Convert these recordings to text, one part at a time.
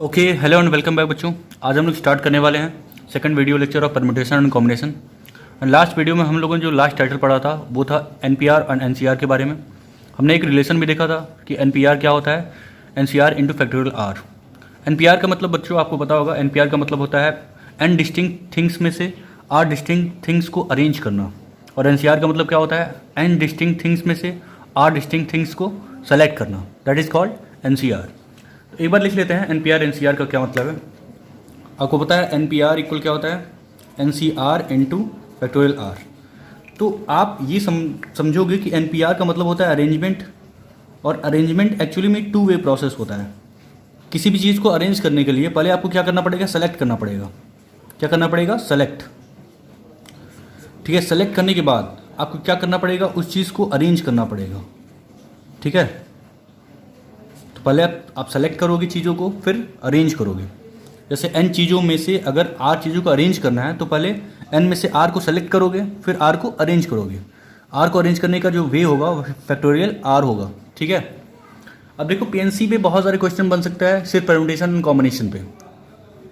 Okay, hello and welcome back बच्चों। आज हम लोग स्टार्ट करने वाले हैं second video lecture of permutation and combination. Last video में हम लोगों ने जो लास्ट टाइटल पढ़ा था वो था एनपीआर एंड एनसीआर के बारे में। हमने एक रिलेशन भी देखा था कि एनपीआर क्या होता है, NCR into factorial R. NPR का मतलब बच्चों आपको पता होगा, एनपीआर का मतलब होता है एन डिस्टिंक्ट थिंग्स में से आर डिस्टिंक्ट थिंग्स को अरेंज करना, और एनसीआर का मतलब क्या होता है, एन डिस्टिंक्ट थिंग्स में से आर डिस्टिंक्ट थिंग्स को सेलेक्ट करना, दैट इज कॉल्ड एनसीआर। तो एक बार लिख लेते हैं एनपीआर एनसीआर का क्या मतलब है। आपको पता है एनपीआर इक्वल क्या होता है, एनसीआर इंटू फैक्टोरियल आर। तो आप ये समझोगे कि एनपीआर का मतलब होता है अरेंजमेंट, और अरेंजमेंट एक्चुअली में टू वे प्रोसेस होता है। किसी भी चीज़ को अरेंज करने के लिए पहले आपको क्या करना पड़ेगा, सेलेक्ट करना पड़ेगा। क्या करना पड़ेगा, सेलेक्ट। ठीक है, सेलेक्ट करने के बाद आपको क्या करना पड़ेगा, उस चीज़ को अरेंज करना पड़ेगा। ठीक है, तो पहले आप सेलेक्ट करोगे चीज़ों को, फिर अरेंज करोगे। जैसे एन चीज़ों में से अगर आर चीज़ों को अरेंज करना है तो पहले एन में से आर को सेलेक्ट करोगे, फिर आर को अरेंज करोगे। आर को अरेंज करने का जो वे होगा वो फैक्टोरियल आर होगा। ठीक है, अब देखो पीएनसी पे बहुत सारे क्वेश्चन बन सकता है सिर्फ परम्यूटेशन एंड कॉम्बिनेशन पे।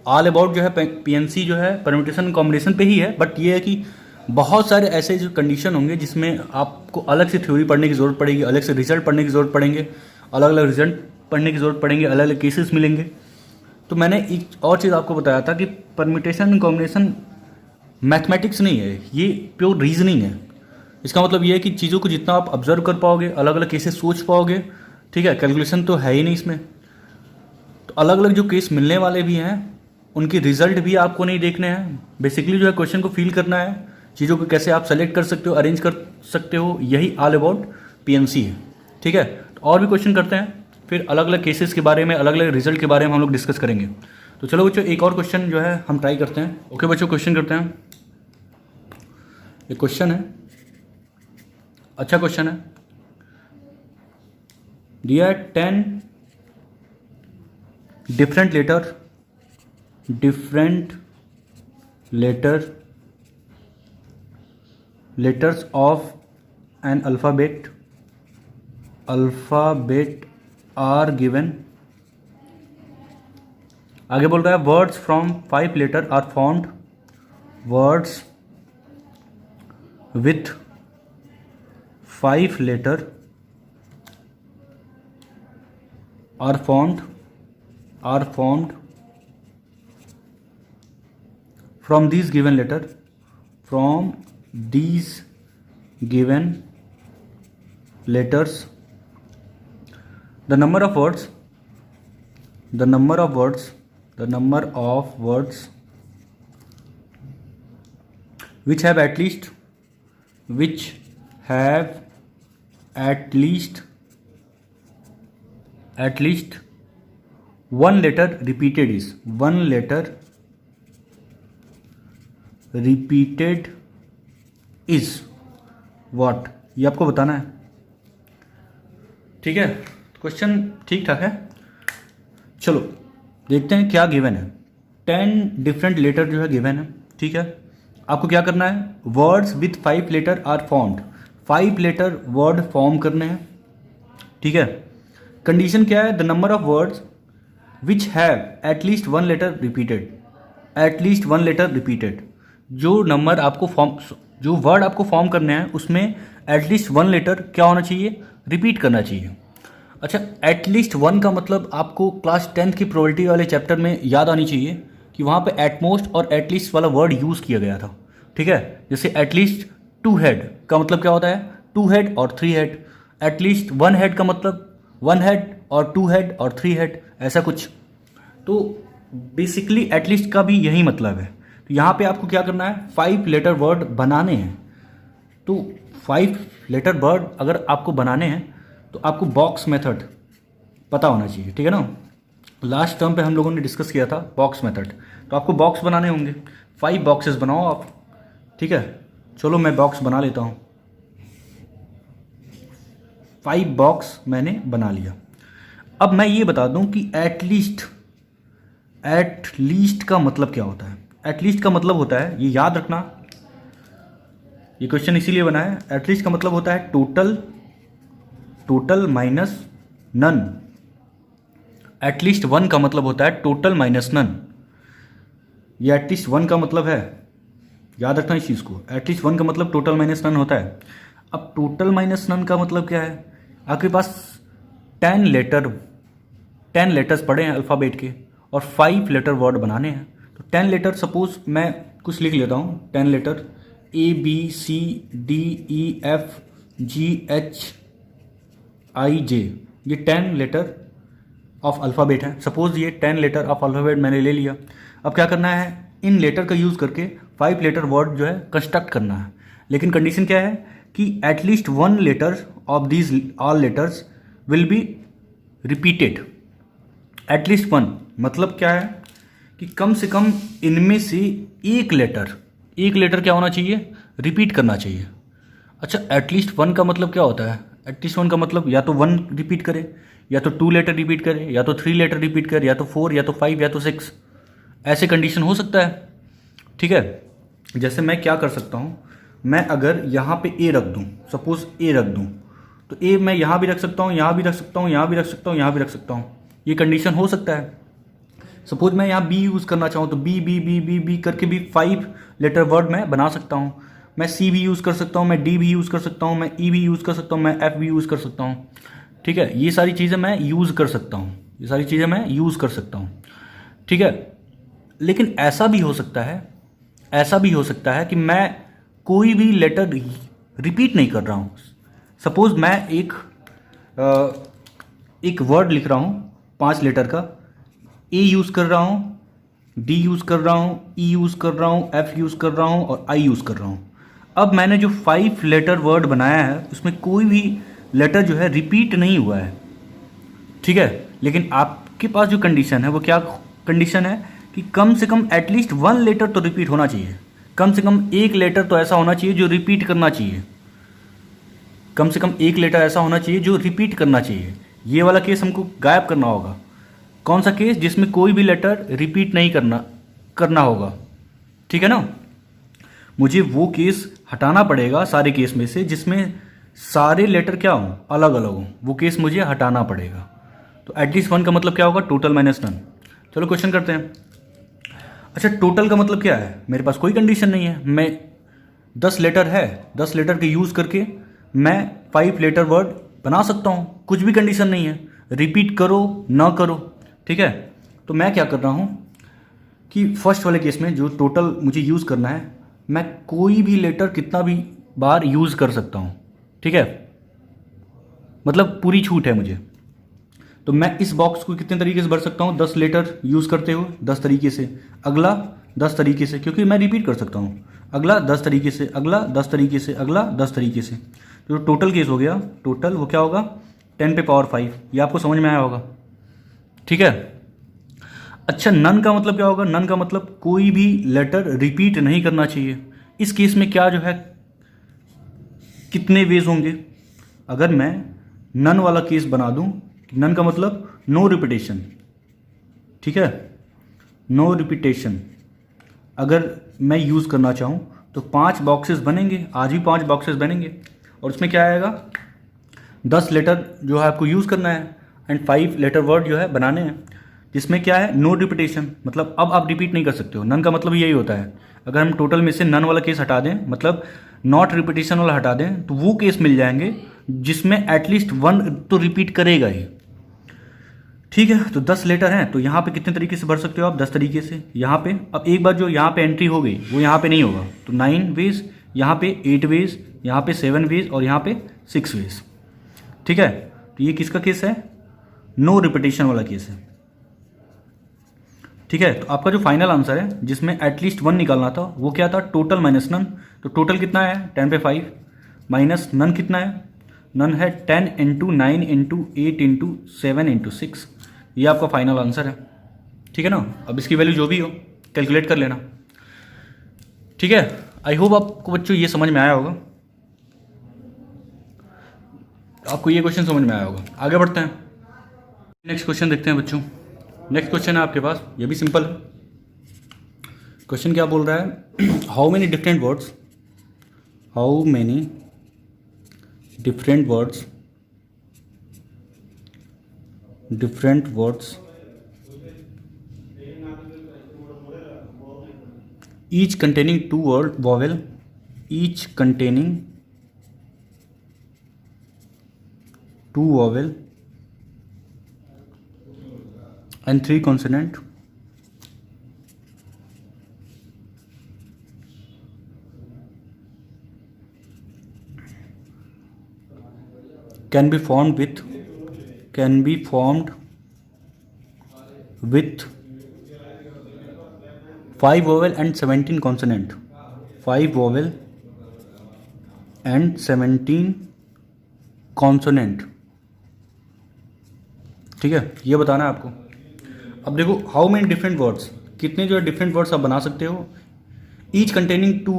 ऑल अबाउट जो है पीएनसी जो है परम्यूटेशन एंड कॉम्बिनेशन पे ही है, बट ये है कि बहुत सारे ऐसे जो कंडीशन होंगे जिसमें आपको अलग से थ्योरी पढ़ने की ज़रूरत पड़ेगी, अलग से रिजल्ट पढ़ने की ज़रूरत पड़ेंगे, अलग अलग रिजल्ट पढ़ने की ज़रूरत पड़ेंगे, अलग अलग केसेस मिलेंगे। तो मैंने एक और चीज़ आपको बताया था कि परम्यूटेशन एंड कॉम्बिनेशन मैथमेटिक्स नहीं है, ये प्योर रीजनिंग है। इसका मतलब ये है कि चीज़ों को जितना आप ऑब्जर्व कर पाओगे, अलग अलग केसेस सोच पाओगे। ठीक है, कैलकुलेशन तो है ही नहीं इसमें। तो अलग अलग जो केस मिलने वाले भी हैं उनके रिजल्ट भी आपको नहीं देखने हैं। बेसिकली जो है क्वेश्चन को फील करना है, चीज़ों को कैसे आप सेलेक्ट कर सकते हो, अरेंज कर सकते हो, यही ऑल अबाउट पीएनसी है। ठीक है, तो और भी क्वेश्चन करते हैं, फिर अलग अलग केसेस के बारे में, अलग अलग रिजल्ट के बारे में हम लोग डिस्कस करेंगे। तो चलो बच्चों एक और क्वेश्चन जो है हम ट्राई करते हैं। ओके बच्चों, क्वेश्चन करते हैं। एक क्वेश्चन है, अच्छा क्वेश्चन है। दिया है 10 different letters of an alphabet are given. आगे बोल रहा है words from 5 letter are formed, words with 5 letter are formed from these given letters the number of words which have at least one letter repeated is what, ये आपको बताना है। ठीक है, क्वेश्चन ठीक ठाक है। चलो देखते हैं क्या गिवन है। 10 डिफरेंट लेटर जो है गिवन है। ठीक है, आपको क्या करना है, words with 5 letter are formed, 5 letter word form करने हैं। ठीक है, कंडीशन क्या है, the number of words which have at least one letter repeated. जो नंबर आपको जो वर्ड आपको फॉर्म करने हैं उसमें एटलीस्ट 1 लेटर क्या होना चाहिए, रिपीट करना चाहिए। अच्छा, एटलीस्ट 1 का मतलब आपको क्लास 10th की प्रोबेबिलिटी वाले चैप्टर में याद आनी चाहिए कि वहाँ पे एटमोस्ट और एटलीस्ट वाला वर्ड यूज़ किया गया था। ठीक है, जैसे एटलीस्ट 2 हेड का मतलब क्या होता है, 2 हेड और 3 हेड। एटलीस्ट 1 हेड का मतलब 1 हेड और 2 हेड और 3 हेड, ऐसा कुछ। तो बेसिकली एटलीस्ट का भी यही मतलब है। तो यहाँ पे आपको क्या करना है, 5 लेटर वर्ड बनाने हैं। तो 5 लेटर वर्ड अगर आपको बनाने हैं तो आपको बॉक्स मेथड पता होना चाहिए। ठीक है ना, लास्ट टर्म पे हम लोगों ने डिस्कस किया था बॉक्स मेथड। तो आपको बॉक्स बनाने होंगे, 5 बॉक्सेस बनाओ आप। ठीक है, चलो मैं बॉक्स बना लेता हूँ। 5 बॉक्स मैंने बना लिया। अब मैं ये बता दूं कि एटलीस्ट का मतलब क्या होता है। एटलीस्ट का मतलब होता है, ये याद रखना, ये क्वेश्चन इसीलिए बना है। एटलीस्ट का मतलब होता है total minus none. At least one का मतलब होता है टोटल माइनस नन। ये एटलीस्ट वन का मतलब है, याद रखना इस चीज़ को, एटलीस्ट वन का मतलब टोटल माइनस नन होता है। अब टोटल माइनस नन का मतलब क्या है, आपके पास 10 लेटर्स पड़े हैं अल्फ़ाबेट के और 5 लेटर वर्ड बनाने हैं। तो 10 लेटर, सपोज मैं कुछ लिख लेता हूँ, 10 लेटर ABCDEFGHIJ, ये 10 लेटर ऑफ अल्फ़ाबेट है। सपोज ये 10 लेटर ऑफ अल्फ़ाबेट मैंने ले लिया। अब क्या करना है, इन लेटर का यूज़ करके 5 लेटर वर्ड जो है कंस्ट्रक्ट करना है। लेकिन कंडीशन क्या है कि at least 1 letter of these all letters will be repeated. At least 1 मतलब क्या है कि कम से कम इनमें से एक लेटर क्या होना चाहिए, रिपीट करना चाहिए। अच्छा, एटलीस्ट 1 का मतलब क्या होता है, एटलीस्ट 1 का मतलब या तो 1 रिपीट करे, या तो 2 लेटर रिपीट करे, या तो 3 लेटर रिपीट करे, या तो 4, या तो 5, या तो 6, ऐसे कंडीशन हो सकता है। ठीक है, जैसे मैं क्या कर सकता हूँ, मैं अगर यहाँ पे ए रख दूँ, सपोज ए रख दूँ, तो ए मैं यहाँ भी रख सकता हूँ, यहाँ भी रख सकता हूँ, यहाँ भी रख सकता हूँ, यहाँ भी रख सकता हूँ, ये कंडीशन हो सकता है। सपोज मैं यहाँ बी यूज़ करना चाहूँ तो B B B B B करके भी 5 लेटर वर्ड मैं बना सकता हूँ। मैं सी भी यूज़ कर सकता हूँ, मैं डी भी यूज़ कर सकता हूँ, मैं ई भी यूज़ कर सकता हूँ, मैं एफ भी यूज़ कर सकता हूँ। ठीक है, ये सारी चीज़ें मैं यूज़ कर सकता हूँ, ये सारी चीज़ें मैं यूज़ कर सकता हूँ। ठीक है, लेकिन ऐसा भी हो सकता है कि मैं कोई भी लेटर रिपीट नहीं कर रहा हूँ। सपोज मैं एक वर्ड लिख रहा हूँ 5 लेटर का, ए यूज़ कर रहा हूँ, डी यूज़ कर रहा हूँ, ई यूज़ कर रहा हूँ, एफ यूज़ कर रहा हूँ और आई यूज़ कर रहा हूँ। अब मैंने जो 5 लेटर वर्ड बनाया है उसमें कोई भी लेटर जो है रिपीट नहीं हुआ है। ठीक है, लेकिन आपके पास जो कंडीशन है वो क्या कंडीशन है कि कम से कम एटलीस्ट 1 लेटर तो रिपीट होना चाहिए, कम से कम एक लेटर तो ऐसा होना चाहिए जो रिपीट करना चाहिए, कम से कम एक लेटर ऐसा होना चाहिए जो रिपीट करना चाहिए। ये वाला केस हमको गायब करना होगा। कौन सा केस, जिसमें कोई भी लेटर रिपीट नहीं करना होगा। ठीक है ना, मुझे वो केस हटाना पड़ेगा सारे केस में से जिसमें सारे लेटर क्या हों, अलग अलग हों, वो केस मुझे हटाना पड़ेगा। तो एटलीस्ट 1 का मतलब क्या होगा, टोटल माइनस नन। चलो क्वेश्चन करते हैं। अच्छा, टोटल का मतलब क्या है, मेरे पास कोई कंडीशन नहीं है, मैं 10 लेटर है, 10 लेटर के यूज़ करके मैं 5 लेटर वर्ड बना सकता हूँ, कुछ भी कंडीशन नहीं है, रिपीट करो ना करो। ठीक है, तो मैं क्या कर रहा हूँ कि फर्स्ट वाले केस में जो टोटल मुझे यूज़ करना है, मैं कोई भी लेटर कितना भी बार यूज़ कर सकता हूँ। ठीक है, मतलब पूरी छूट है मुझे। तो मैं इस बॉक्स को कितने तरीके से भर सकता हूँ, 10 लेटर यूज़ करते हुए 10 तरीके से, अगला 10 तरीके से, क्योंकि मैं रिपीट कर सकता हूँ, अगला 10 तरीके से, अगला 10 तरीके से, अगला 10 तरीके से। तो टोटल केस हो गया, टोटल वो क्या होगा, 10 पे पावर 5। ये आपको समझ में आया होगा। ठीक है, अच्छा, नन का मतलब क्या होगा, नन का मतलब कोई भी लेटर रिपीट नहीं करना चाहिए। इस केस में क्या जो है, कितने वेज होंगे, अगर मैं नन वाला केस बना दूं, नन का मतलब नो रिपीटेशन। ठीक है, नो रिपीटेशन अगर मैं यूज़ करना चाहूं तो 5 बॉक्सेस बनेंगे, आज भी 5 बॉक्सेस बनेंगे, और उसमें क्या आएगा, 10 लेटर जो है आपको यूज़ करना है एंड 5 लेटर वर्ड जो है बनाने हैं, जिसमें क्या है, नो रिपीटेशन, मतलब अब आप रिपीट नहीं कर सकते हो। नन का मतलब यही होता है। अगर हम टोटल में से नन वाला केस हटा दें, मतलब नॉट रिपीटेशन वाला हटा दें, तो वो केस मिल जाएंगे जिसमें एटलीस्ट 1 तो रिपीट करेगा ही। ठीक है, तो 10 लेटर हैं, तो यहाँ पे कितने तरीके से भर सकते हो आप, 10 तरीके से। यहाँ पे अब एक बार जो यहाँ पे एंट्री हो गई वो यहाँ पे नहीं होगा, तो 9 वेज, यहाँ पे 8 वेज, यहाँ पे 7 वेज और यहाँ पे 6 वेज। ठीक है, तो ये किसका केस है, नो रिपीटेशन वाला केस है। ठीक है, तो आपका जो फाइनल आंसर है जिसमें एटलीस्ट 1 निकालना था वो क्या था, टोटल माइनस नन। तो टोटल कितना है, 10 पे 5 माइनस नन कितना है, नन है 10 इंटू 9 इंटू 8 इंटू 7 इंटू 6। ये आपका फाइनल आंसर है। ठीक है ना, अब इसकी वैल्यू जो भी हो कैलकुलेट कर लेना। ठीक है, आई होप आपको बच्चों ये समझ में आया होगा, आपको ये क्वेश्चन समझ में आया होगा। आगे बढ़ते हैं, नेक्स्ट क्वेश्चन देखते हैं बच्चों। नेक्स्ट क्वेश्चन है आपके पास, ये भी सिंपल है। क्वेश्चन क्या बोल रहा है, how many different words each containing two vowel, each containing two vowel and three consonant can be formed with 5 vowel and 17 consonant, 5 vowel and 17 consonant. ठीक है, ये बताना है आपको। अब देखो हाउ मेनी डिफरेंट वर्ड्स, कितने जो है डिफरेंट वर्ड्स आप बना सकते हो। Each containing two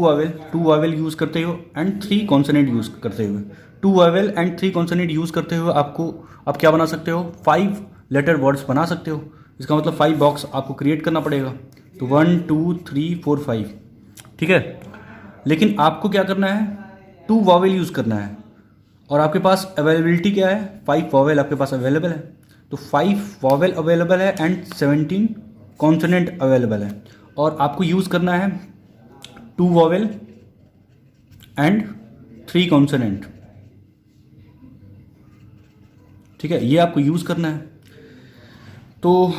Wavell use करते हो एंड 3 कॉन्सोनेंट यूज़ करते हुए, 2 वावेल एंड 3 कॉन्सोनेंट यूज़ करते हुए आपको आप क्या बना सकते हो, 5 लेटर वर्ड्स बना सकते हो। इसका मतलब 5 बॉक्स आपको क्रिएट करना पड़ेगा। तो 1 2 3 4 5, ठीक है। लेकिन आपको क्या करना है, 2 वावेल यूज़ करना है और आपके पास अवेलेबिलिटी क्या है, 5 वावेल आपके पास अवेलेबल है। तो 5 वावेल अवेलेबल है एंड 17 कॉन्सोनेंट अवेलेबल है और आपको यूज़ करना है 2 वावेल एंड 3 कॉन्सोनेंट। ठीक है, ये आपको यूज़ करना है। तो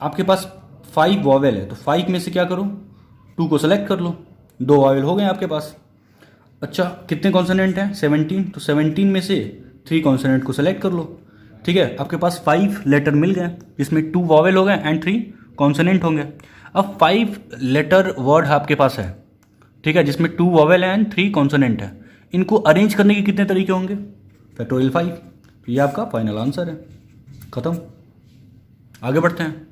आपके पास 5 वावेल है तो 5 में से क्या करो, 2 को सेलेक्ट कर लो, 2 वावेल हो गए आपके पास। अच्छा, कितने कॉन्सोनेंट हैं, 17, तो 17 में से 3 कॉन्सोनेंट को सेलेक्ट कर लो। ठीक है, आपके पास 5 लेटर मिल गए जिसमें 2 वावेल हो गए एंड 3 कॉन्सोनेंट होंगे। अब 5 लेटर वर्ड आपके पास है, ठीक है, जिसमें 2 वावेल है एंड 3 कॉन्सोनेंट है। इनको अरेंज करने के कितने तरीके होंगे, फैक्टोरियल 5। तो ये आपका फाइनल आंसर है, खत्म। आगे बढ़ते हैं,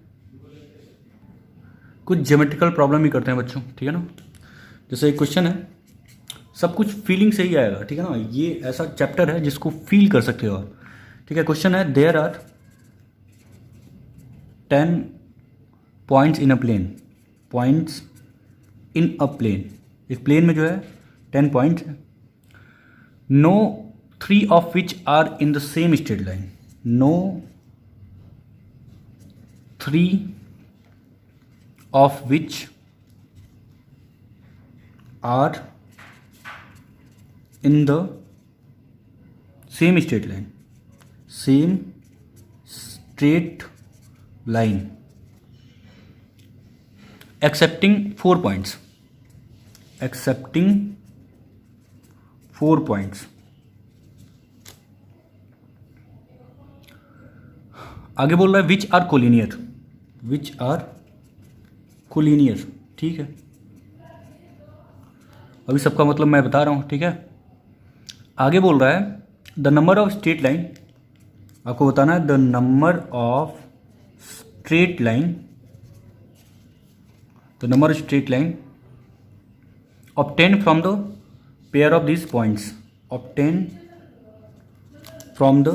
कुछ ज्योमेट्रिकल प्रॉब्लम ही करते हैं बच्चों, ठीक है ना। जैसे एक क्वेश्चन है, सब कुछ फीलिंग से ही आएगा, ठीक है ना। ये ऐसा चैप्टर है जिसको फील कर सकते हो आप, ठीक है। क्वेश्चन है, there are 10 points in a plane, points in a plane, इस प्लेन में जो है 10 पॉइंट्स है। No 3 of which are in the same straight line, no 3 of which are in the same straight line, same straight line, accepting 4 points, accepting 4 points। आगे बोल रहा है which are collinear, which are collinear, ठीक है। अभी सबका मतलब मैं बता रहा हूं, ठीक है। आगे बोल रहा है the number of straight line, आपको बताना है the number of straight line, the number of straight line obtain from the pair of this points, obtain from the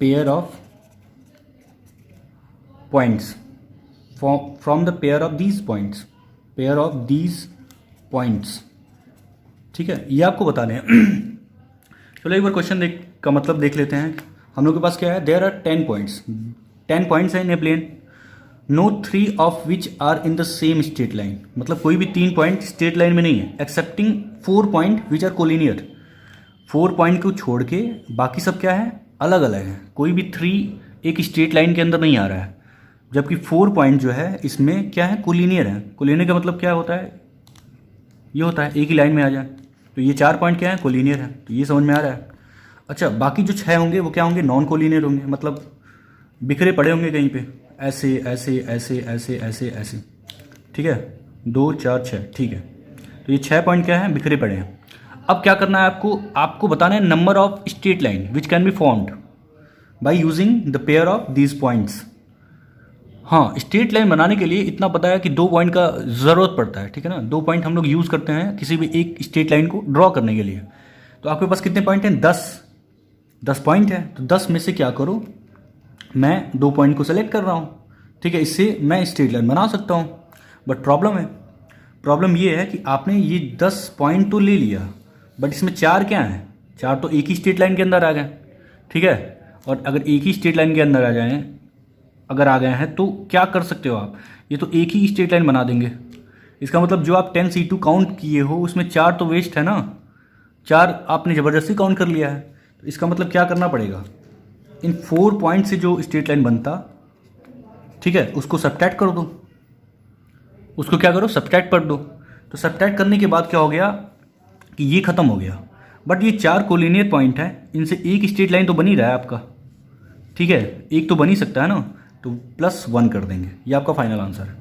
pair of points, from the pair of these points, pair of these points, ठीक है। ये आपको बताने हैं। चलो एक बार question का मतलब देख लेते हैं। हम लोग के पास क्या है, देयर आर 10 पॉइंट्स, 10 पॉइंट्स हैं in a plane, no 3 of which are in the same straight line, मतलब कोई भी 3 पॉइंट स्ट्रेट लाइन में नहीं है। Excepting 4 point which are collinear, 4 point को छोड़ के बाकी सब क्या है, अलग अलग है। कोई भी 3 एक स्ट्रेट लाइन के अंदर नहीं आ रहा है, जबकि 4 पॉइंट जो है इसमें क्या है, कोलिनियर है। कोलिनियर का मतलब क्या होता है, ये होता है एक ही लाइन में आ जाए। तो ये 4 पॉइंट क्या है, कोलिनियर है, तो ये समझ में आ रहा है। अच्छा, बाकी जो 6 होंगे वो क्या होंगे, नॉन कोलिनियर होंगे, मतलब बिखरे पड़े होंगे कहीं पे, ऐसे ऐसे ऐसे ऐसे ऐसे ऐसे, ठीक है। 2 4 6, ठीक है। तो ये 6 पॉइंट क्या है, बिखरे पड़े हैं। अब क्या करना है आपको, आपको बताना है number of straight line which can be formed by using the pair of these points. हाँ, स्ट्रेट लाइन बनाने के लिए इतना पता है कि 2 पॉइंट का ज़रूरत पड़ता है, ठीक है ना। 2 पॉइंट हम लोग यूज़ करते हैं किसी भी एक स्ट्रेट लाइन को ड्रॉ करने के लिए। तो आपके पास कितने पॉइंट हैं, 10 पॉइंट है। तो 10 में से क्या करो, मैं 2 पॉइंट को सेलेक्ट कर रहा हूँ, ठीक है। इससे मैं स्ट्रेट लाइन बना सकता हूँ। बट प्रॉब्लम ये है कि आपने ये 10 पॉइंट तो ले लिया, बट इसमें 4 क्या हैं, 4 तो एक ही स्ट्रेट लाइन के अंदर आ गए, ठीक है। और अगर एक ही स्ट्रेट लाइन के अंदर आ जाएँ, अगर आ गए हैं तो क्या कर सकते हो आप, ये तो एक ही स्ट्रेट लाइन बना देंगे। इसका मतलब जो आप 10C2 काउंट किए हो उसमें 4 तो वेस्ट है ना, 4 आपने ज़बरदस्ती काउंट कर लिया है। तो इसका मतलब क्या करना पड़ेगा, इन 4 पॉइंट से जो स्ट्रेट लाइन बनता, ठीक है, उसको सब्ट्रैक्ट कर दो, उसको क्या करो, सब्ट्रैक्ट कर दो। तो सब्ट्रैक्ट करने के बाद क्या हो गया कि ये ख़त्म हो गया। बट ये 4 कोलिनियर पॉइंट हैं, इनसे एक स्ट्रेट लाइन तो बन ही रहा है आपका, ठीक है, एक तो बन ही सकता है ना, तो +1 कर देंगे। ये आपका फाइनल आंसर है।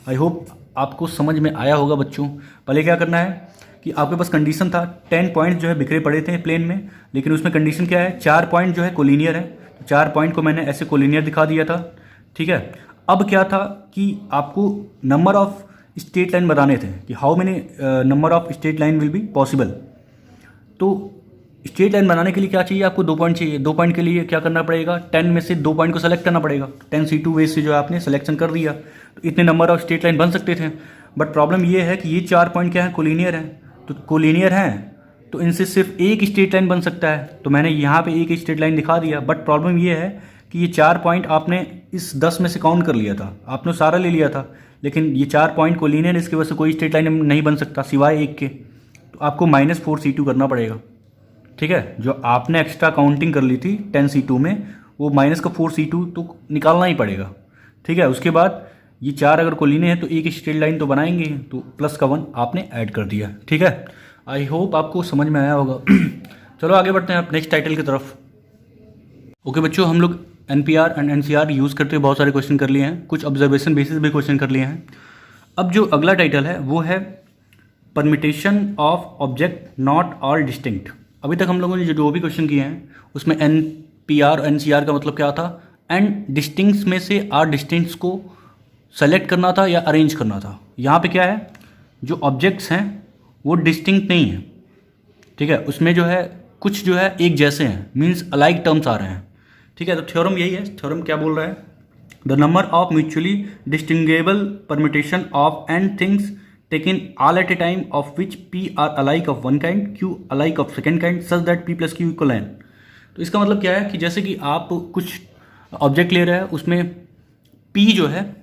आई होप आपको समझ में आया होगा बच्चों। पहले क्या करना है कि आपके पास कंडीशन था 10 पॉइंट जो है बिखरे पड़े थे प्लेन में, लेकिन उसमें कंडीशन क्या है, 4 पॉइंट जो है कोलिनियर है। तो 4 पॉइंट को मैंने ऐसे कोलिनियर दिखा दिया था, ठीक है। अब क्या था कि आपको नंबर ऑफ स्ट्रेट लाइन बताने थे कि how many number of straight line will be possible. तो स्ट्रेट लाइन बनाने के लिए क्या चाहिए आपको, 2 पॉइंट चाहिए। 2 पॉइंट के लिए क्या करना पड़ेगा, 10 में से 2 पॉइंट को सेलेक्ट करना पड़ेगा। 10C2 वेज से जो है आपने सिलेक्शन कर दिया, तो इतने नंबर ऑफ स्ट्रेट लाइन बन सकते थे। बट प्रॉब्लम ये है कि ये 4 पॉइंट क्या है, कोलिनियर है। तो कोलिनियर हैं तो इनसे सिर्फ एक स्ट्रेट लाइन बन सकता है, तो मैंने यहाँ पे एक स्ट्रेट लाइन दिखा दिया। बट प्रॉब्लम ये है कि ये 4 पॉइंट आपने इस 10 में से काउंट कर लिया था, आपने सारा ले लिया था, लेकिन ये 4 पॉइंट कोलिनियर, इसकी वजह से कोई स्ट्रेट लाइन नहीं बन सकता सिवाय एक के। तो आपको -4C2 करना पड़ेगा, ठीक है। जो आपने एक्स्ट्रा काउंटिंग कर ली थी 10C2 में, वो -4C2 तो निकालना ही पड़ेगा, ठीक है। उसके बाद ये 4 अगर कोलिनियर है तो एक स्ट्रेट लाइन तो बनाएंगे, तो +1 आपने ऐड कर दिया, ठीक है। आई होप आपको समझ में आया होगा। चलो आगे बढ़ते हैं आप नेक्स्ट टाइटल की तरफ। ओके बच्चों, हम लोग NPR एंड NCR यूज़ करते हुए बहुत सारे क्वेश्चन कर लिए हैं, कुछ ऑब्जर्वेशन बेसिस भी क्वेश्चन कर लिए हैं। अब जो अगला टाइटल है वो है permutation of object not all distinct. अभी तक हम लोगों ने जो भी क्वेश्चन किए हैं उसमें NPR और NCR का मतलब क्या था, एंड डिस्टिंक्ट्स में से आर डिस्टिंक्ट्स को सेलेक्ट करना था या अरेंज करना था। यहाँ पे क्या है, जो ऑब्जेक्ट्स हैं वो डिस्टिंक्ट नहीं है, ठीक है, उसमें जो है कुछ जो है एक जैसे हैं, मीन्स अलाइक टर्म्स आ रहे हैं, ठीक है। तो थ्योरम यही है। थ्योरम क्या बोल रहा है, the number of mutually distinguishable permutation of n things taken all at a time of which P are alike of one kind, Q alike of second kind, such that P + Q = N। तो इसका मतलब क्या है कि जैसे कि आप कुछ ऑब्जेक्ट ले रहे हैं, उसमें P जो है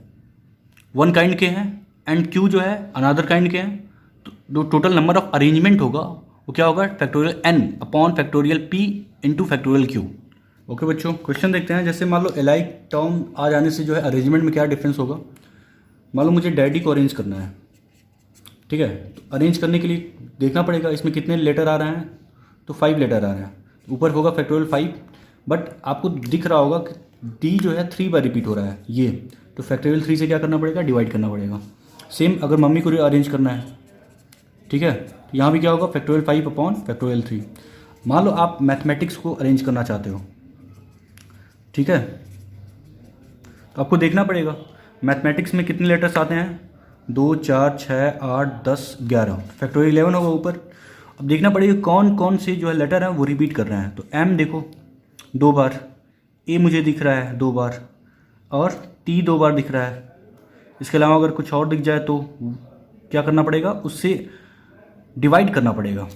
वन काइंड के हैं एंड Q जो है अनदर काइंड के हैं, तो जो टोटल नंबर ऑफ अरेंजमेंट होगा वो क्या होगा, N/P × Q। ओके बच्चों, क्वेश्चन देखते हैं। जैसे मान लो अलाइक टर्म आ जाने से जो है अरेंजमेंट में क्या डिफरेंस होगा। मान लो मुझे डैडी को अरेंज करना है, ठीक है। तो अरेंज करने के लिए देखना पड़ेगा इसमें कितने लेटर आ रहे हैं, तो 5 लेटर आ रहे हैं, ऊपर होगा फ़ैक्टोरियल 5। बट आपको दिख रहा होगा कि D जो है 3 बार रिपीट हो रहा है ये, तो फ़ैक्टोरियल 3 से क्या करना पड़ेगा, डिवाइड करना पड़ेगा। सेम अगर मम्मी को अरेंज करना है, ठीक है, तो यहाँ भी क्या होगा, फ़ैक्टोरियल 5/3। मान लो आप मैथमेटिक्स को अरेंज करना चाहते हो, ठीक है, तो आपको देखना पड़ेगा मैथमेटिक्स में कितने लेटर्स आते हैं, 2 4 6 8 10 11, फ़ैक्टोरियल 11 होगा ऊपर। अब देखना पड़ेगा कौन कौन से जो है लेटर हैं वो रिपीट कर रहे हैं। तो M देखो 2 बार, A मुझे दिख रहा है 2 बार, और T 2 बार दिख रहा है। इसके अलावा अगर कुछ और दिख जाए तो क्या करना पड़ेगा, उससे डिवाइड करना पड़ेगा,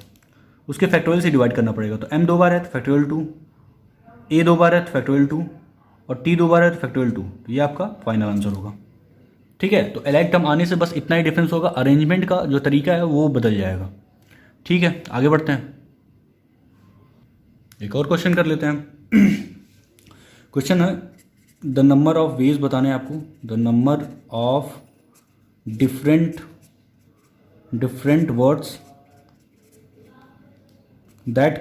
उसके फैक्टोरियल से डिवाइड करना पड़ेगा। तो M 2 बार है तो फ़ैक्टोरियल 2, A 2 बार है तो फ़ैक्टोरियल 2, और T 2 बार है तो फ़ैक्टोरियल 2। तो ये आपका फाइनल आंसर होगा, ठीक है। तो अलाइक टर्म आने से बस इतना ही डिफरेंस होगा, अरेंजमेंट का जो तरीका है वो बदल जाएगा, ठीक है। आगे बढ़ते हैं, एक और क्वेश्चन कर लेते हैं। क्वेश्चन है द नंबर ऑफ वेज बताने हैं आपको, the number of different words that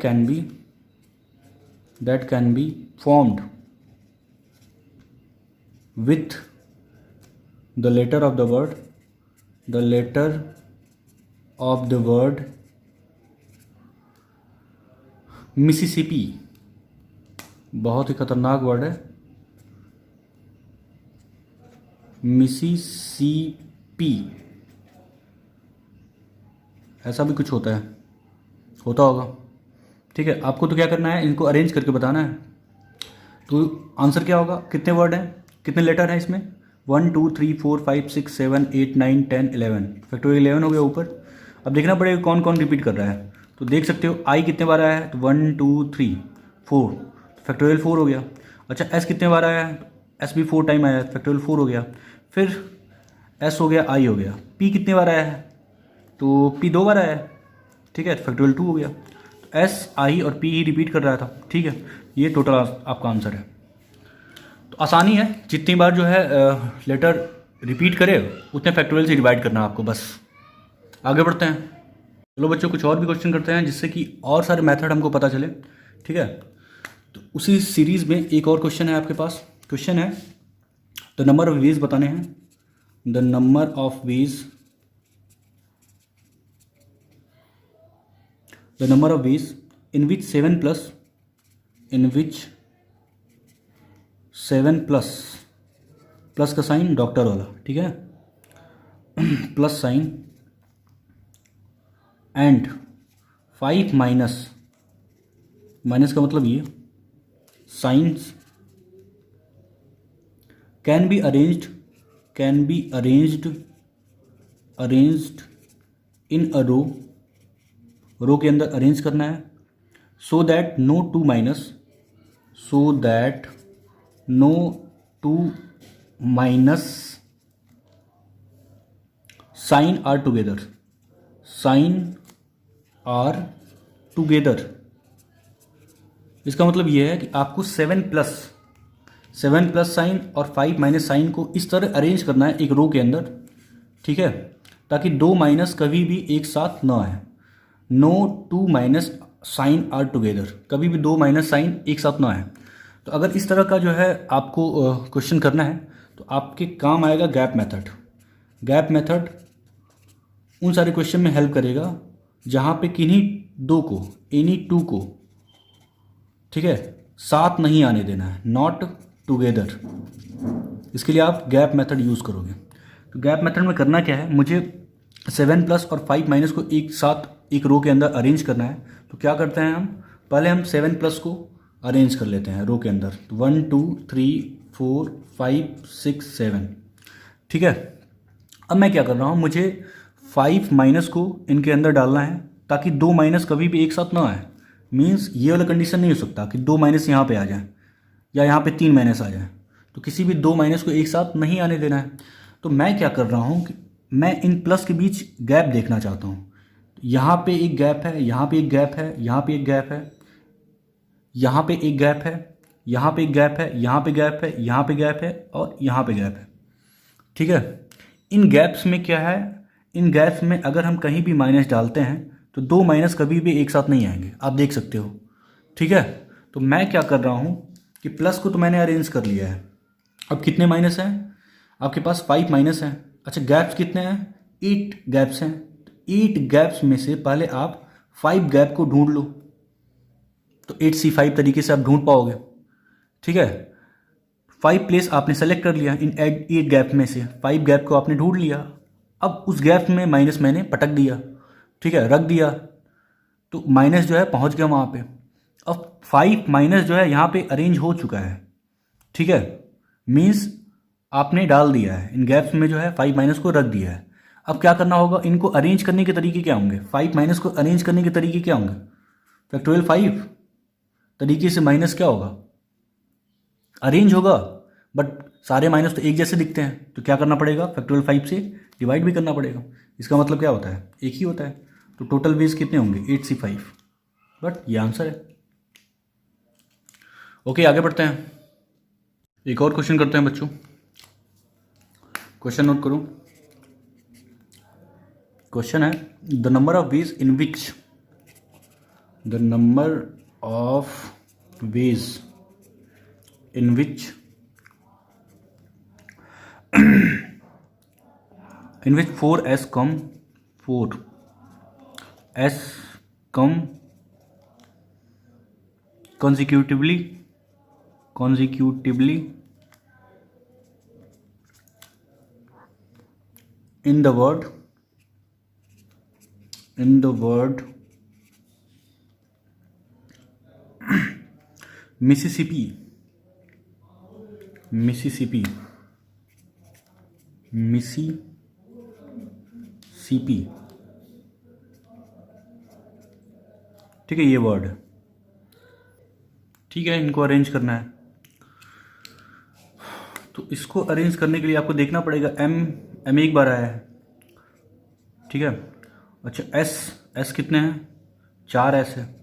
can be formed with the letter of the word Mississippi. बहुत ही खतरनाक वर्ड है मिसिसिपी, ऐसा भी कुछ होता होगा, ठीक है। आपको तो क्या करना है, इनको अरेंज करके बताना है। तो आंसर क्या होगा, कितने वर्ड हैं, कितने लेटर हैं इसमें, 1 2 3 4 5 6 7 8 9 10 11, फ़ैक्टोरियल 11 हो गया ऊपर। अब देखना पड़ेगा कौन कौन रिपीट कर रहा है। तो देख सकते हो I कितने बार आया है, तो 1 2 3 4, फ़ैक्टोरियल 4 हो गया। अच्छा S कितने बार आया है, एस भी 4 टाइम आया, फैक्टोरियल 4 हो गया। फिर एस हो गया, आई हो गया। पी कितने बार आया है? तो पी 2 बार आया है, ठीक है, फैक्टोरियल 2 हो गया। तो एस, आई और पी ही रिपीट कर रहा था, ठीक है। ये टोटल आपका आंसर है। तो आसानी है, जितनी बार जो है लेटर रिपीट करे उतने फैक्टोरियल से डिवाइड करना है आपको, बस। आगे बढ़ते हैं। चलो बच्चों, कुछ और भी क्वेश्चन करते हैं जिससे कि और सारे मेथड हमको पता चले, ठीक है। तो उसी सीरीज़ में एक और क्वेश्चन है आपके पास। क्वेश्चन है द नंबर ऑफ वेज बताने हैं। The number of ways, the number of ways in which 7 plus, in which 7 plus, plus का साइन डॉक्टर वाला, ठीक है, plus sign, and 5 minus, minus का मतलब ये signs can be arranged, can be arranged, arranged in a row, row के अंदर arrange करना है, so that no two minus, so that no two minus sign are together, sign are together. इसका मतलब यह है कि आपको 7 प्लस साइन और 5 माइनस साइन को इस तरह अरेंज करना है एक रो के अंदर, ठीक है, ताकि 2 माइनस कभी भी एक साथ ना आए। No two minus sign are together, कभी भी 2 माइनस साइन एक साथ ना आए। तो अगर इस तरह का जो है आपको क्वेश्चन करना है तो आपके काम आएगा गैप मेथड। गैप मेथड उन सारे क्वेश्चन में हेल्प करेगा जहाँ पे किन्हीं दो को, एनी टू को, ठीक है, साथ नहीं आने देना है, नॉट टुगेदर। इसके लिए आप गैप मेथड यूज़ करोगे। तो गैप मेथड में करना क्या है, मुझे 7 प्लस और 5 माइनस को एक साथ एक रो के अंदर अरेंज करना है। तो क्या करते हैं हम, पहले हम 7 प्लस को अरेंज कर लेते हैं रो के अंदर। तो 1 2 3 4 5 6 7, ठीक है। अब मैं क्या कर रहा हूँ, मुझे 5 माइनस को इनके अंदर डालना है ताकि 2 माइनस कभी भी एक साथ ना आए। मीन्स ये वाला कंडीशन नहीं हो सकता कि 2 माइनस यहाँ पे आ जाए या यहाँ पे 3 माइनस आ जाए। तो किसी भी 2 माइनस को एक साथ नहीं आने देना है। तो मैं क्या कर रहा हूँ कि मैं इन प्लस के बीच गैप देखना चाहता हूँ। यहाँ पे एक गैप है, यहाँ पे एक गैप है, यहाँ पे एक गैप है, यहाँ पे एक गैप है, यहाँ पे एक गैप है, यहाँ पे गैप है, यहाँ पे गैप है और यहाँ पे गैप है, ठीक है। इन गैप्स में क्या है, इन गैप्स में अगर हम कहीं भी माइनस डालते हैं तो 2 माइनस कभी भी एक साथ नहीं आएंगे, आप देख सकते हो, ठीक है। तो मैं क्या कर रहा हूँ कि प्लस को तो मैंने अरेंज कर लिया है। अब कितने माइनस हैं आपके पास, 5 माइनस हैं। अच्छा, गैप्स कितने हैं, 8 गैप्स हैं। 8 गैप्स में से पहले आप 5 गैप को ढूंढ लो। तो 8C5 तरीके से आप ढूंढ पाओगे, ठीक है। 5 प्लेस आपने सेलेक्ट कर लिया, इन 8 गैप में से 5 गैप को आपने ढूंढ लिया। अब उस गैप में माइनस मैंने पटक दिया, ठीक है, रख दिया। तो माइनस जो है पहुंच गया वहाँ पे। अब 5 माइनस जो है यहाँ पे अरेंज हो चुका है, ठीक है। मीन्स आपने डाल दिया है इन गैप्स में, जो है 5 माइनस को रख दिया है। अब क्या करना होगा, इनको अरेंज करने के तरीके क्या होंगे, 5 माइनस को अरेंज करने के तरीके क्या होंगे, फैक्टोरियल 5 तरीके से माइनस क्या होगा, अरेंज होगा। बट सारे माइनस तो एक जैसे दिखते हैं, तो क्या करना पड़ेगा, फैक्टोरियल 5 से डिवाइड भी करना पड़ेगा। इसका मतलब क्या होता है, एक ही होता है। तो टोटल वेज कितने होंगे, 8C5। बट ये आंसर है। ओके, आगे बढ़ते हैं। एक और क्वेश्चन करते हैं बच्चों। क्वेश्चन नोट करो। क्वेश्चन है the number of ways in which, the number of ways in which in which 4s come consecutively in the word Mississippi, ठीक है, ये वर्ड है, ठीक है। इनको अरेंज करना है। तो इसको अरेंज करने के लिए आपको देखना पड़ेगा एम एक बार आया है, ठीक है। अच्छा एस कितने हैं, 4 एस है।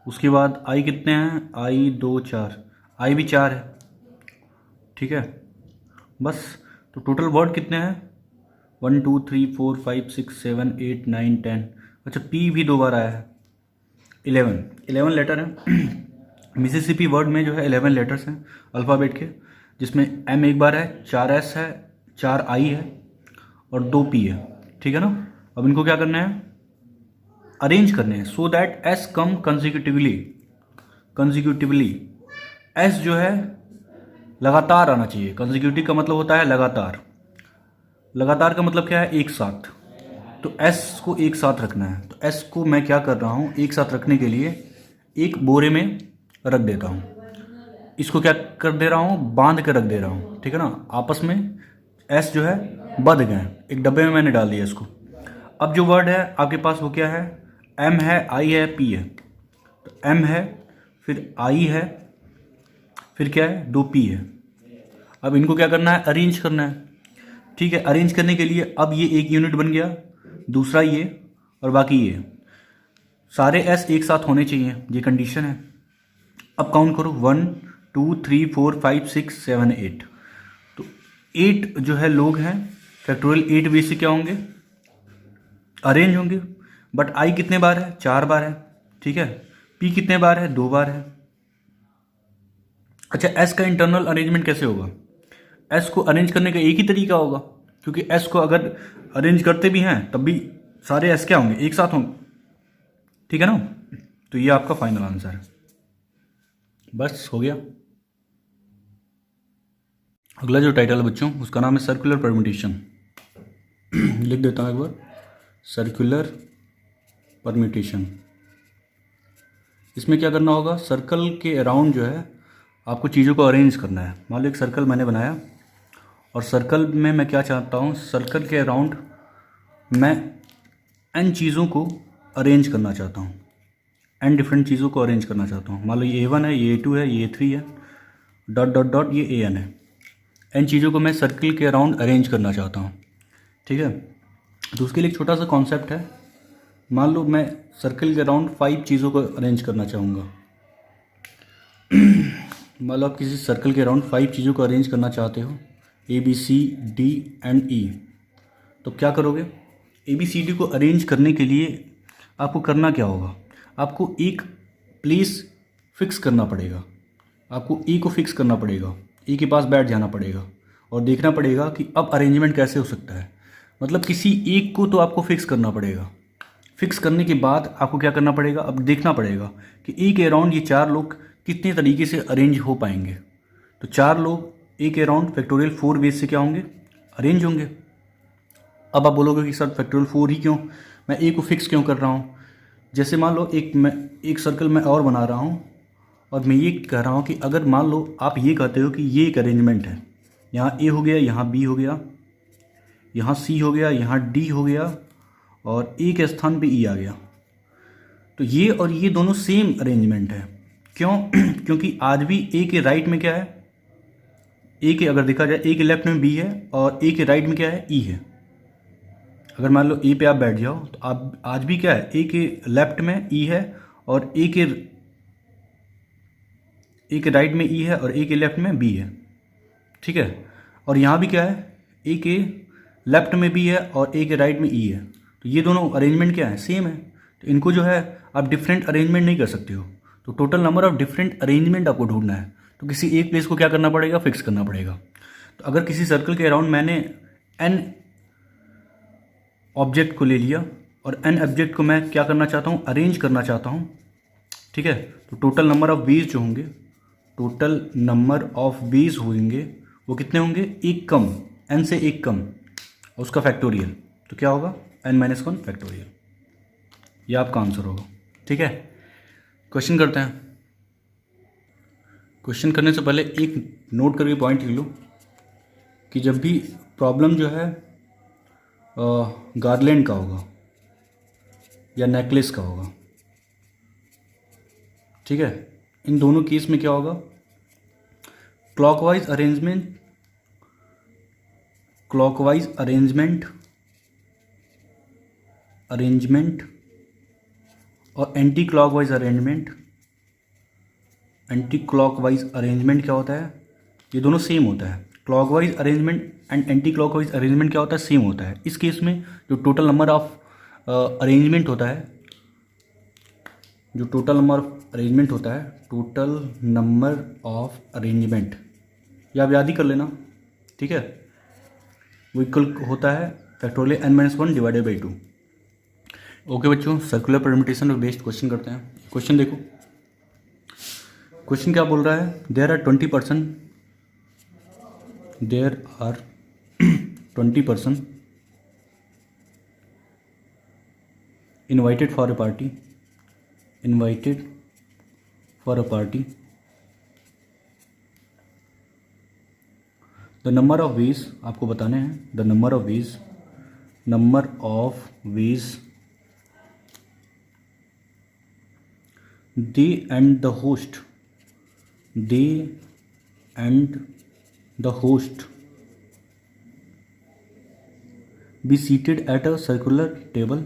उसके बाद आई कितने हैं, आई 2 4, आई भी 4 है, ठीक है। बस तो टोटल वर्ड कितने हैं, 1 2 3 4 5 6 7 8 9 10। अच्छा पी भी 2 बार आया है, 11 लेटर है। मिसिसिपी वर्ड में जो है 11 लेटर्स हैं अल्फ़ाबेट के, जिसमें एम एक बार है, 4 एस है, 4 आई है और 2 पी है, ठीक है ना। अब इनको क्या करना है, अरेंज करने हैं so that S come consecutively. S जो है लगातार आना चाहिए। कंजिक्यूटिव का मतलब होता है लगातार, लगातार का मतलब क्या है, एक साथ। तो एस को एक साथ रखना है। तो एस को मैं क्या कर रहा हूँ, एक साथ रखने के लिए एक बोरे में रख देता हूँ। इसको क्या कर दे रहा हूँ, बांध कर रख दे रहा हूँ, ठीक है ना। आपस में एस जो है बंध गए, एक डब्बे में मैंने डाल दिया इसको। अब जो वर्ड है आपके पास वो क्या है, एम है, आई है, पी है। तो एम है, फिर आई है, फिर क्या है, 2 पी है। अब इनको क्या करना है, अरेंज करना है, ठीक है। अरेंज करने के लिए अब ये एक यूनिट बन गया, दूसरा ये और बाकी ये, सारे एस एक साथ होने चाहिए, ये कंडीशन है। अब काउंट करो, 1 2 3 4 5 6 7 8। तो 8 जो है लोग हैं, फैक्टोरियल 8 वे से क्या होंगे, अरेंज होंगे। बट आई कितने बार है, 4 बार है, ठीक है। पी कितने बार है, 2 बार है। अच्छा एस का इंटरनल अरेंजमेंट कैसे होगा, एस को अरेंज करने का एक ही तरीका होगा, क्योंकि एस को अगर अरेंज करते भी हैं तब भी सारे एस क्या होंगे, एक साथ होंगे, ठीक है ना। तो ये आपका फाइनल आंसर है। बस हो गया। अगला जो टाइटल है बच्चों, उसका नाम है सर्कुलर परम्यूटेशन। लिख देता हूँ एक बार, सर्कुलर परम्यूटेशन। इसमें क्या करना होगा, सर्कल के अराउंड जो है आपको चीज़ों को अरेंज करना है। मान लो एक सर्कल मैंने बनाया और सर्कल में मैं क्या चाहता हूँ, सर्कल के अराउंड मैं n चीज़ों को अरेंज करना चाहता हूँ, n डिफरेंट चीज़ों को अरेंज करना चाहता हूँ। मान लो ये A1 है, ये A2 है, ये A3 है, डॉट डॉट डॉट ये AN है। n चीज़ों को मैं सर्कल के अराउंड अरेंज करना चाहता हूँ, ठीक है। तो उसके लिए एक छोटा सा कॉन्सेप्ट है। मान लो मैं सर्कल के अराउंड 5 चीज़ों को अरेंज करना चाहूँगा। मान लो आप किसी सर्कल के अराउंड 5 चीज़ों को अरेंज करना चाहते हो, ABCD एंड E। तो क्या करोगे, ABCD को अरेंज करने के लिए आपको करना क्या होगा, आपको एक प्लेस फिक्स करना पड़ेगा। आपको E को फिक्स करना पड़ेगा, E के पास बैठ जाना पड़ेगा और देखना पड़ेगा कि अब अरेंजमेंट कैसे हो सकता है। मतलब किसी एक को तो आपको फिक्स करना पड़ेगा। फिक्स करने के बाद आपको क्या करना पड़ेगा, अब देखना पड़ेगा कि E के अराउंड ये 4 लोग कितने तरीके से अरेंज हो पाएंगे। तो 4 लोग A के अराउंड फैक्टोरियल 4 बेस से क्या होंगे, अरेंज होंगे। अब आप बोलोगे कि सर फैक्टोरियल 4 ही क्यों, मैं A को फिक्स क्यों कर रहा हूँ। जैसे मान लो एक सर्कल मैं और बना रहा हूँ और मैं ये कह रहा हूँ कि अगर मान लो आप ये कहते हो कि ये एक अरेंजमेंट है, यहाँ A हो गया, यहाँ B हो गया, यहाँ C हो गया, यहाँ D हो गया और A के स्थान पे E आ गया। तो ये और ये दोनों सेम अरेंजमेंट है। क्यों? क्योंकि आज भी A के राइट में क्या है, A के अगर देखा जाए A के लेफ्ट में B है और A के राइट में क्या है, E है। अगर मान लो A पे आप बैठ जाओ तो आप आज भी क्या है, A के लेफ्ट में E है और A के राइट में E है और A के लेफ्ट में B है, ठीक है। और यहाँ भी क्या है, A के लेफ्ट में B है और A के राइट में E है। तो ये दोनों अरेंजमेंट क्या है, सेम है। तो इनको जो है आप डिफरेंट अरेंजमेंट नहीं कर सकते हो। तो total number of different arrangement आपको ढूंढना है। तो किसी एक प्लेस को क्या करना पड़ेगा, फिक्स करना पड़ेगा। तो अगर किसी सर्कल के अराउंड मैंने n ऑब्जेक्ट को ले लिया और n ऑब्जेक्ट को मैं क्या करना चाहता हूँ, अरेंज करना चाहता हूँ, ठीक है। तो टोटल नंबर ऑफ बेस जो होंगे, टोटल नंबर ऑफ बेस होंगे वो कितने होंगे, एक कम, n से एक कम और उसका फैक्टोरियल। तो क्या होगा, n-1 फैक्टोरियल। ये आपका आंसर होगा, ठीक है। क्वेश्चन करते हैं। क्वेश्चन करने से पहले एक नोट करके पॉइंट लिख लो कि जब भी प्रॉब्लम जो है गार्लैंड का होगा या नेकलेस का होगा, ठीक है, इन दोनों केस में क्या होगा, क्लॉकवाइज अरेंजमेंट और एंटी क्लॉकवाइज अरेंजमेंट क्या होता है? ये दोनों सेम होता है। Clockwise arrangement and anti clockwise arrangement क्या होता है? सेम होता है। इस केस में जो टोटल नंबर ऑफ अरेंजमेंट होता है, टोटल नंबर ऑफ अरेंजमेंट, या आप याद ही कर लेना, ठीक है, वो इक्वल होता है factorial n-1 divided by 2। Okay बच्चों, सर्कुलर परम्यूटेशन पर बेस्ड क्वेश्चन करते हैं। क्वेश्चन देखो, क्वेश्चन क्या बोल रहा है? There are 20 person invited for a party. The number of ways आपको बताने हैं, the number of ways they and the host be seated at a circular table,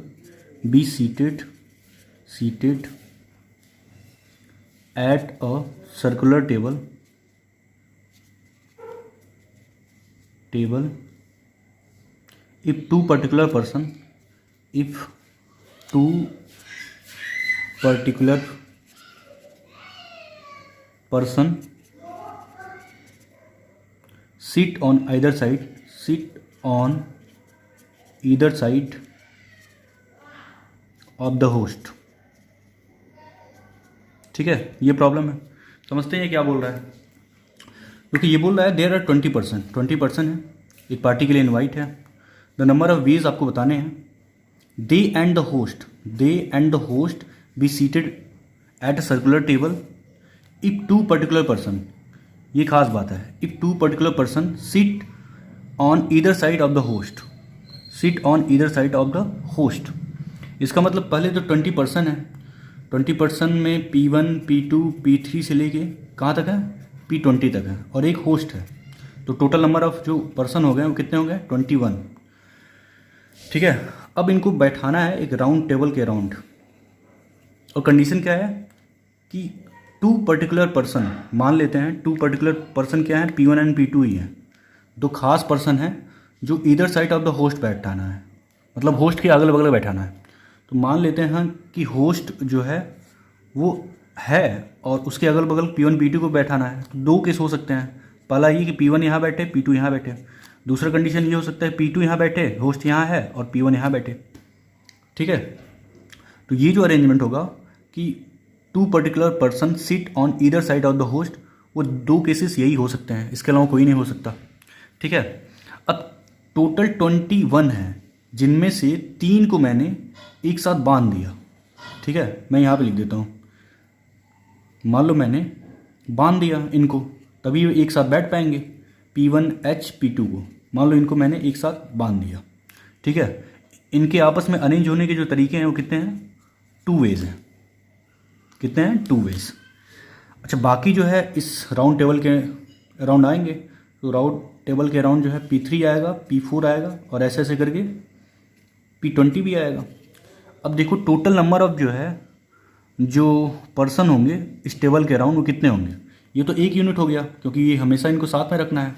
at a circular table if two particular person sit on either side of the host। ठीक है, ये problem है। समझते हैं क्या बोल रहा है? क्योंकि ये बोल रहा है देयर आर 20 पर्सन है, एक पार्टी के लिए इनवाइट है। द नंबर ऑफ वेज आपको बताने हैं। They and the host be seated at a circular table if two particular person, ये खास बात है, if two particular person sit on either side of the host. इसका मतलब पहले तो 20 पर्सन है, 20 पर्सन में P1 P2 P3 से लेके कहाँ तक है? P20 तक है, और एक होस्ट है। तो टोटल नंबर ऑफ जो पर्सन हो गए वो कितने हो गए? 21। ठीक है, अब इनको बैठाना है एक राउंड टेबल के अराउंड, और कंडीशन क्या है कि टू पर्टिकुलर पर्सन, मान लेते हैं टू पर्टिकुलर पर्सन क्या है? P1 एंड P2 ही है। दो खास पर्सन है जो either side of the host बैठाना है, मतलब होस्ट के अगल बगल बैठाना है। तो मान लेते हैं कि होस्ट जो है वो है और उसके अगल बगल P1 P2 को बैठाना है। तो दो केस हो सकते हैं, पहला ये कि P1 यहाँ बैठे, P2 यहाँ बैठे। दूसरा कंडीशन ये हो सकता है P2 यहाँ बैठे, होस्ट यहाँ है, और P1 यहाँ बैठे। ठीक है, तो ये जो अरेंजमेंट होगा कि two particular person sit on either side of the host, वो दो केसेस यही हो सकते हैं, इसके अलावा कोई नहीं हो सकता। ठीक है, अब टोटल 21 है, जिनमें से 3 को मैंने एक साथ बांध दिया। ठीक है, मैं यहाँ पे लिख देता हूँ, मान लो मैंने बांध दिया इनको, तभी ये एक साथ बैठ पाएंगे। P1H P2 को मान लो इनको मैंने एक साथ बांध दिया। ठीक है, इनके आपस में अरेंज होने के जो तरीके हैं वो कितने हैं? 2 वेज हैं। कितने हैं? 2 वेज। अच्छा, बाकी जो है इस राउंड टेबल के अराउंड आएंगे, तो राउंड टेबल के अराउंड जो है P3 आएगा, P4 आएगा, और ऐसे ऐसे करके P20 भी आएगा। अब देखो टोटल नंबर ऑफ जो पर्सन होंगे इस टेबल के अराउंड वो कितने होंगे? ये तो एक यूनिट हो गया, क्योंकि ये हमेशा इनको साथ में रखना है,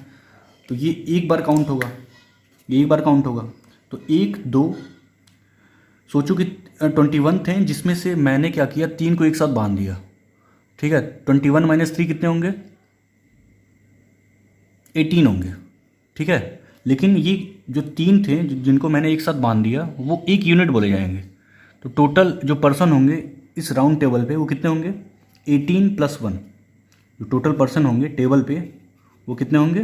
तो ये एक बार काउंट होगा, तो 1 2, सोचो कि 21 थे, जिसमें से मैंने क्या किया? 3 को एक साथ बांध दिया। ठीक है, 21 - 3 कितने होंगे? 18 होंगे। ठीक है, लेकिन ये जो 3 थे जिनको मैंने एक साथ बांध दिया वो एक यूनिट बोले जाएंगे। तो टोटल जो पर्सन होंगे इस राउंड टेबल पे वो कितने होंगे? 18 + 1। जो टोटल पर्सन होंगे टेबल पे वो कितने होंगे?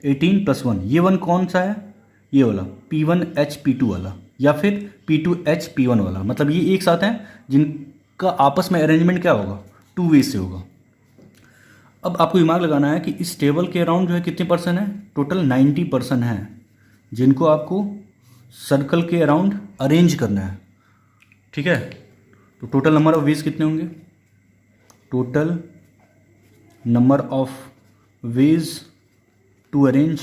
18 + 1। ये 1 कौन सा है? ये वाला P1H P2 वाला, या फिर P2H P1 वाला। मतलब ये एक साथ हैं जिनका आपस में अरेंजमेंट क्या होगा? 2 वेज से होगा। अब आपको दिमाग लगाना है कि इस टेबल के अराउंड जो है कितने पर्सन है? टोटल 90 पर्सन हैं जिनको आपको सर्कल के अराउंड अरेंज करना है। ठीक है, तो टोटल नंबर ऑफ वेज कितने होंगे? Total number of ways to arrange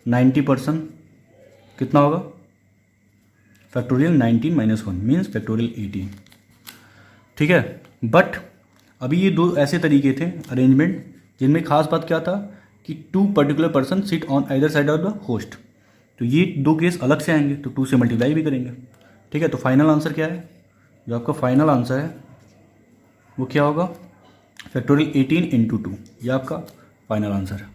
90%, कितना होगा? फैक्टोरियल 19 माइनस 1 मीन्स फैक्टोरियल 18, ठीक है। बट अभी ये दो ऐसे तरीके थे अरेंजमेंट जिनमें खास बात क्या था कि 2 particular person sit on either side of the host, तो ये दो केस अलग से आएंगे तो 2 से मल्टीप्लाई भी करेंगे, ठीक है। तो फाइनल आंसर क्या है? जो आपका फाइनल आंसर है वो क्या होगा? फैक्टोरियल 18 इंटू 2, ये आपका फाइनल आंसर है।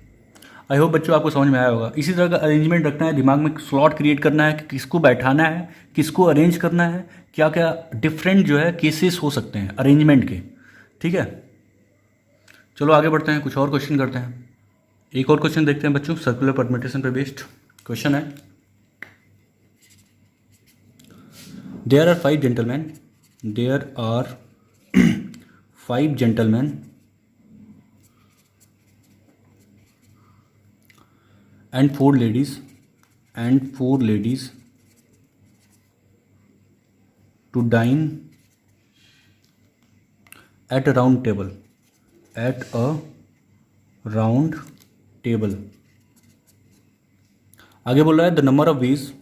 आई होप बच्चों आपको समझ में आया होगा। इसी तरह का अरेंजमेंट रखना है, दिमाग में स्लॉट क्रिएट करना है कि किसको बैठाना है, किसको अरेंज करना है, क्या क्या डिफरेंट जो है केसेस हो सकते हैं अरेंजमेंट के, ठीक है। चलो आगे बढ़ते हैं, कुछ और क्वेश्चन करते हैं। एक और क्वेश्चन देखते हैं बच्चों, सर्कुलर परम्यूटेशन पे बेस्ड क्वेश्चन है। There are 5 gentleman, there are 5 gentleman and 4 ladies to dine at a round table, आगे बोल रहा है the number of ways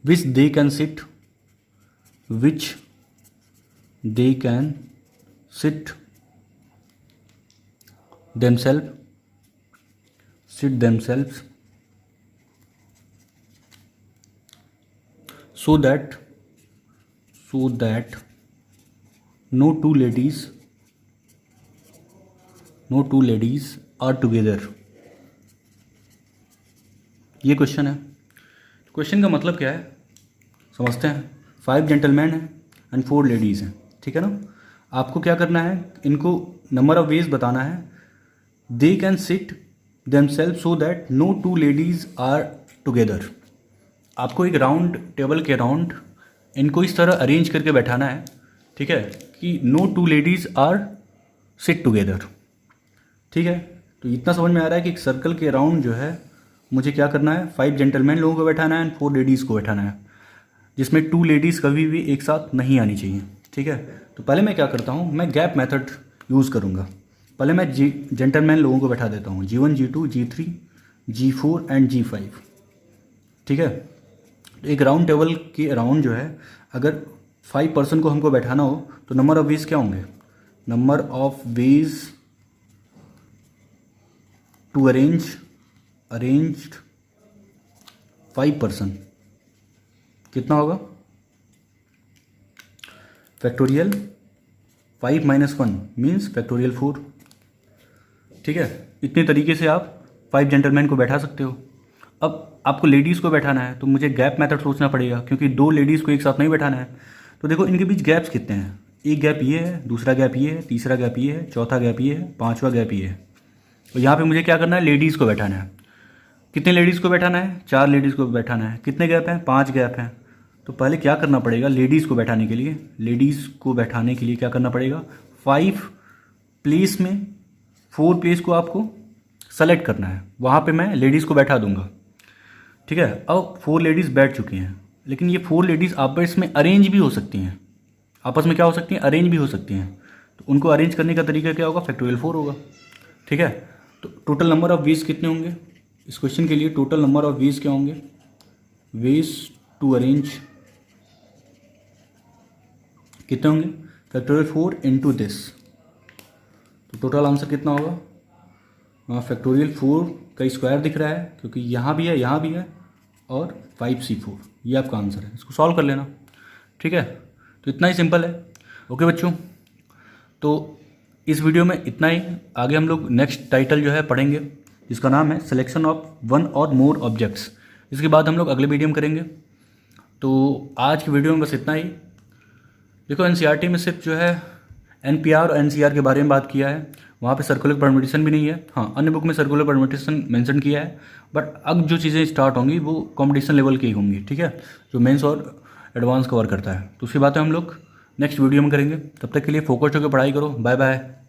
which they can sit themselves so that no two ladies are together। ये question है। Question का मतलब क्या है समझते हैं। 5 जेंटलमैन हैं एंड 4 लेडीज़ हैं, ठीक है ना। आपको क्या करना है, इनको नंबर ऑफ वेज बताना है। They can sit themselves so that no 2 ladies are together. आपको एक राउंड टेबल के अराउंड इनको इस तरह अरेंज करके बैठाना है, ठीक है, कि no 2 ladies are sit together, ठीक है। तो इतना समझ में आ रहा है कि एक सर्कल के अराउंड जो है मुझे क्या करना है, 5 जेंटलमैन लोगों को बैठाना है एंड 4 लेडीज़ को बैठाना है, जिसमें 2 लेडीज़ कभी भी एक साथ नहीं आनी चाहिए, ठीक है। तो पहले मैं क्या करता हूँ, मैं गैप मेथड यूज़ करूँगा। पहले मैं जेंटलमैन लोगों को बैठा देता हूँ, G1 G2 G3 G4 and G5, ठीक है। तो एक राउंड टेबल के अराउंड जो है अगर 5 पर्सन को हमको बैठाना हो तो नंबर ऑफ वेज क्या होंगे, number of ways to arranged 5 person कितना होगा, फैक्टोरियल 5 माइनस 1 मीन्स फैक्टोरियल 4, ठीक है। इतने तरीके से आप 5 जेंटलमैन को बैठा सकते हो। अब आपको लेडीज़ को बैठाना है तो मुझे गैप मेथड सोचना पड़ेगा, क्योंकि 2 लेडीज़ को एक साथ नहीं बैठाना है। तो देखो इनके बीच गैप्स कितने हैं, एक गैप ये है, दूसरा गैप ये है, तीसरा गैप ये है, चौथा गैप ये है, 5वां गैप ये है। तो यहाँ पे मुझे क्या करना है, लेडीज़ को बैठाना है। कितने लेडीज़ को बैठाना है, 4 लेडीज़ को बैठाना है। कितने गैप हैं, 5 गैप हैं। तो पहले क्या करना पड़ेगा, लेडीज़ को बैठाने के लिए क्या करना पड़ेगा, 5 प्लेस में 4 प्लेस को आपको सेलेक्ट करना है, वहाँ पे मैं लेडीज़ को बैठा दूंगा, ठीक है। अब 4 लेडीज़ बैठ चुकी हैं, लेकिन ये 4 लेडीज़ आपस में अरेंज भी हो सकती हैं, आपस में क्या हो सकती हैं, अरेंज भी हो सकती हैं। तो उनको अरेंज करने का तरीका क्या होगा, फैक्टोरियल 4 होगा, ठीक है। तो टोटल नंबर ऑफ वेज कितने होंगे इस क्वेश्चन के लिए, टोटल नंबर ऑफ वेज क्या होंगे, वेज टू अरेंज कितने होंगे, फैक्टोरियल 4 इंटू दिस। तो टोटल आंसर कितना होगा, वहाँ फैक्टोरियल 4 का स्क्वायर दिख रहा है क्योंकि यहाँ भी है और 5C4, ये आपका आंसर है। इसको सॉल्व कर लेना, ठीक है। तो इतना ही सिंपल है। ओके बच्चों, तो इस वीडियो में इतना ही। आगे हम लोग नेक्स्ट टाइटल जो है पढ़ेंगे, जिसका नाम है सिलेक्शन ऑफ 1 और मोर ऑब्जेक्ट्स। इसके बाद हम लोग अगले वीडियो में करेंगे। तो आज की वीडियो में बस इतना ही। देखो एनसीईआरटी में सिर्फ जो है एनपीआर और एनसीआर के बारे में बात किया है, वहाँ पे सर्कुलर परम्यूटेशन भी नहीं है। हाँ, अन्य बुक में सर्कुलर परम्यूटेशन मेंशन किया है, बट अब जो चीज़ें स्टार्ट होंगी वो कॉम्पिटिशन लेवल की होंगी, ठीक है, जो मेंस और एडवांस कवर करता है। तो उसकी बातें हम लोग नेक्स्ट वीडियो में करेंगे। तब तक के लिए फोकस्ड होकर पढ़ाई करो। Bye bye.